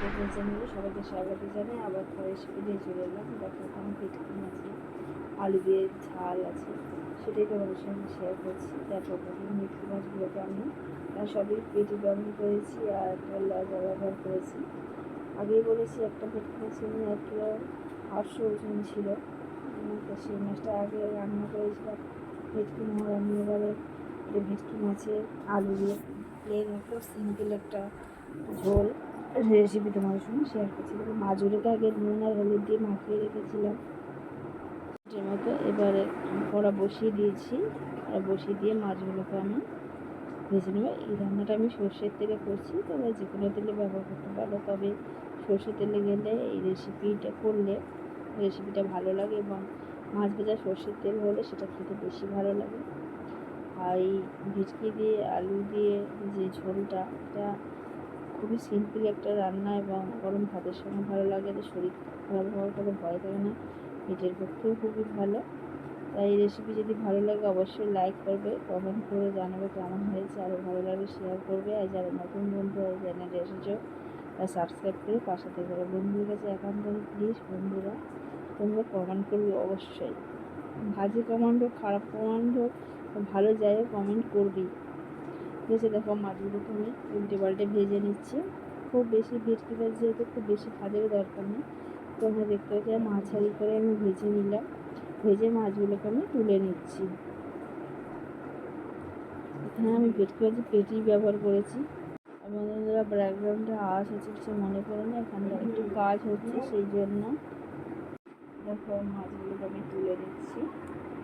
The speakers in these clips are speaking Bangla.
টু চ্যানেলে সবাইকে স্বাগত জানাই। আবার রেসিপি দিয়ে চলে এলাম। দেখো এখানে ভেটকি মাছে আলু দিয়ে ঝাল আছে, সেটাই তোমাদের সঙ্গে শেয়ার করছি। দেখো প্রথমে ভেটকি মাছগুলোকে আমি সবই পেটি ব্যবহার করেছি আর একটা লজা ব্যবহার করেছি। আগেই বলেছি একটা ভেটকি মাছের 1 কিলো 800 ওজন ছিল। তো সেই মাছটা আগে রান্না করেছিলাম ভেটকি মোড়। আমি এবারে ভেটকি মাছের আলু দিয়ে প্লেন একদম সিম্পল একটা ঝোল রেসিপি তোমাদের সঙ্গে শেয়ার করছি। মাছগুলোকে আগে নুন আর হলুদ দিয়ে মাখিয়ে রেখেছিলাম যে মতো। এবারে কড়া বসিয়ে দিয়েছি, কড়া বসিয়ে দিয়ে মাছগুলোকে আমি ভেজে নেব। এই রান্নাটা আমি সর্ষের তেলে করছি, তবে যে কোনো তেলে ব্যবহার করতে পারো, তবে সর্ষের তেলে গেলে এই রেসিপিটা করলে রেসিপিটা ভালো লাগে এবং মাছ ভাজা সর্ষের তেল হলে সেটা খেতে বেশি ভালো লাগে। আর এই ভেটকি দিয়ে আলু দিয়ে যে ঝোলটা, এটা খুবই সিম্পল একটা রান্না এবং গরম ভাতের সঙ্গে ভালো লাগে। যে শরীর খারাপ হওয়ার কোনো ভয় থাকে না, পেটের পক্ষেও খুবই ভালো। তাই এই রেসিপি যদি ভালো লাগে অবশ্যই লাইক করবে, কমেন্ট করে জানাবে কেমন হয়েছে। আরও ভালো লাগলে শেয়ার করবে। আর যারা নতুন বন্ধু এই চ্যানেলে এসেছো তারা সাবস্ক্রাইব করে পাশে থেকে বন্ধুদের কাছে একান্ত প্লিজ বন্ধুরা তোমরা কমেন্ট করবে অবশ্যই। ভাজি কমেন্ট হোক, খারাপ কমেন্ট হোক, ভালো যাই হোক, কমেন্ট করবি। ভেজে দেখো মাছগুলোকে আমি উল্টে পাল্টে ভেজে নিচ্ছি। খুব বেশি ভেটকি মাছ যেহেতু খুব বেশি ভাজারও দরকার নেই। তোমরা দেখতে পাচ্ছি মাছ হাঁড়ি করে আমি ভেজে নিলাম। ভেজে মাছগুলোকে আমি তুলে নিচ্ছি। এখানে আমি ভেটকি মাছের পেটি ব্যবহার করেছি। বন্ধুরা ব্যাকগ্রাউন্ডে আওয়াজ হচ্ছে কিছু মনে করো না, এখানে একটু কাজ হচ্ছে সেই জন্য। দেখো মাছগুলোকে আমি তুলে নিচ্ছি।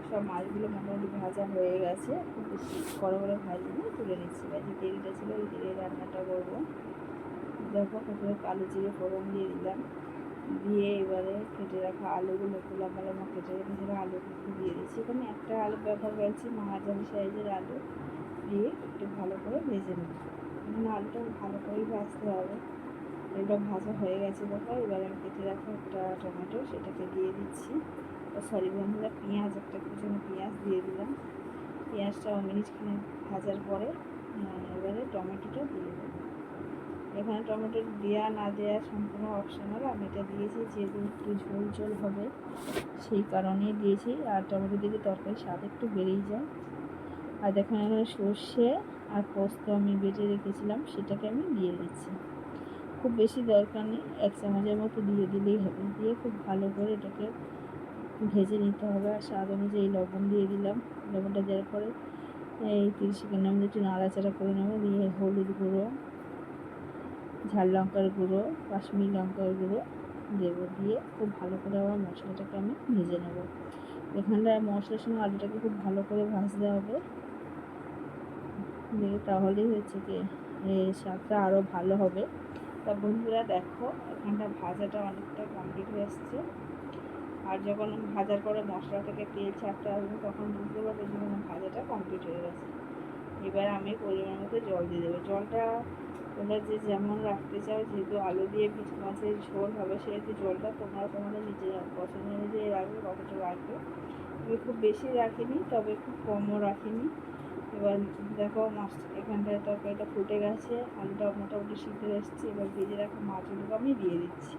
সব মাছগুলো মোটামুটি ভাজা হয়ে গেছে, খুব বেশি বড় বড় ভাজিনি, তুলে নিচ্ছি। যে তেলটা ছিল ওই তেলে রান্নাটা করবো। দেখো প্রথমে কালো জিরে ফোড়ন দিয়ে দিলাম, দিয়ে এবারে কেটে রাখা আলুগুলো লম্বা লম্বা কেটে রেখেছিলাম আলুগুলো দিয়ে দিচ্ছি। এখানে একটা আলু ব্যবহার করেছি, মাঝারি সাইজের আলু দিয়ে একটু ভালো করে ভেজে নেব। এখানে আলুটা ভালো করেই ভাজতে হবে। আলুটা ভাজা হয়ে গেছে দেখো। এবারে আমি কেটে রাখা একটা টমেটো সেটাকে দিয়ে দিচ্ছি। সরি বন্ধুরা, পেঁয়াজ একটা কুচনো পেঁয়াজ দিয়ে দিলাম। পেঁয়াজটা মিনিটখানেক ভাজার পরে এবারে টমেটোটা দিয়ে দেবো। এখানে টমেটো দেওয়া না দেওয়া সম্পূর্ণ অপশনাল। আমি এটা দিয়েছি যেহেতু একটু ঝোল ঝোল হবে সেই কারণেই দিয়েছি। আর টমেটো দিলে তরকারি স্বাদ একটু বেড়েই যায়। আর দেখুন এখানে সর্ষে আর পোস্ত আমি বেটে রেখেছিলাম, সেটাকে আমি দিয়ে দিচ্ছি। খুব বেশি দরকার নেই, 1 চামচের মতো দিয়ে দিলেই হবে। দিয়ে খুব ভালো করে এটাকে ভেজে নিতে হবে। আর স্বাদ অনুযায়ী লবণ দিয়ে দিলাম। লবণটা দেওয়ার পরে এই 30 সেকেন্ডের মধ্যে একটু নাড়াচাড়া করে নেবো। দিয়ে হলুদ গুঁড়ো, ঝাল লঙ্কার গুঁড়ো, কাশ্মীরি লঙ্কার গুঁড়ো দেবো। দিয়ে খুব ভালো করে আবার মশলাটাকে আমি ভেজে নেব। এখানটায় মশলার সঙ্গে আলুটাকে খুব ভালো করে ভাজতে হবে। দিয়ে তাহলেই হচ্ছে কি স্বাদটা আরও ভালো হবে। তা বন্ধুরা দেখো এখানটা ভাজাটা অনেকটা কমপ্লিট হয়ে এসছে। আর যখন ভাজার পরে মশলা থেকে তেল ছাড়তে আসবে তখন বুঝতে পারবে যে ভাজাটা কমপ্লিট হয়ে গেছে। এবার আমি পরিমাণ মতো জল দিয়ে দেবো। জলটা তোমরা যে যেমন রাখতে চাও, যেহেতু আলু দিয়ে ভেটকি মাছের ঝোল হবে সেহেতু জলটা তোমরা তোমাদের নিজের পছন্দ অনুযায়ী রাখবে, কতটা রাখবে। আমি খুব বেশি রাখিনি, তবে খুব কমও রাখিনি। এবার দেখো মাছ এখানটায় তরকারিটা ফুটে গেছে, আলুটা মোটামুটি সিদ্ধ এসছে। এবার ভেজে রাখা মাছগুলোকে আমি দিয়ে দিচ্ছি।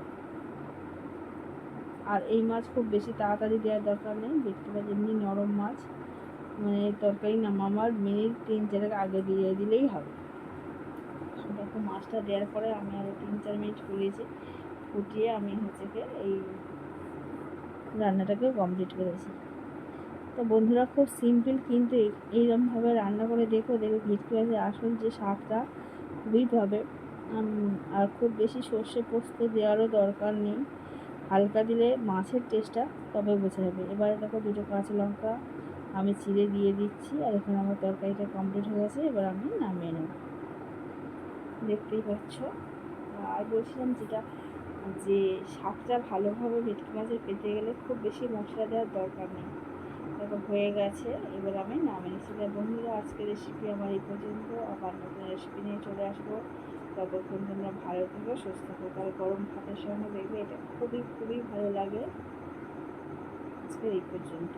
আর এই মাছ খুব বেশি তাড়াতাড়ি দেওয়ার দরকার নেই, ভেটকি মাছ এমনি নরম মাছ, মানে তরকারি নামাবার মিনিট 3-4 আগে দিয়ে দিলেই হবে। দেখো মাছটা দেওয়ার পরে আমি আরও 3-4 মিনিট ফুটিয়ে আমি এই রান্নাটাকে কমপ্লিট করেছি। তো বন্ধুরা খুব সিম্পল, কিন্তু এইরকমভাবে রান্না করে দেখো ভেটকি মাছের আসল যে স্বাদটা খুবই পাবে। আর খুব বেশি সর্ষে পোস্ত দেওয়ারও দরকার নেই, হালকা দিলে মাছের টেস্টটা তবে বোঝা যাবে। এবারে দেখো 2টো কাঁচা লঙ্কা আমি চিড়ে দিয়ে দিচ্ছি। আর এখানে আমার তরকারিটা কমপ্লিট হয়ে গেছে, এবার আমি নামিয়ে নেব। দেখতেই পাচ্ছ। আর বলছিলাম যে স্বাদটা ভালোভাবে ভেটকি মাছের পেতে গেলে খুব বেশি মশলা দেওয়ার দরকার নেই। দেখো হয়ে গেছে, এবার আমি নামিয়ে নিচ্ছি। বন্ধুরা আজকের রেসিপি আমার এই পর্যন্ত। আবার নতুন রেসিপি নিয়ে চলে আসবো। ততক্ষণ তোমরা ভালো থেকো, সুস্থ থেকো। আর গরম ভাতের সঙ্গে দেখবে এটা খুবই খুবই ভালো লাগে। আজকের এই পর্যন্ত।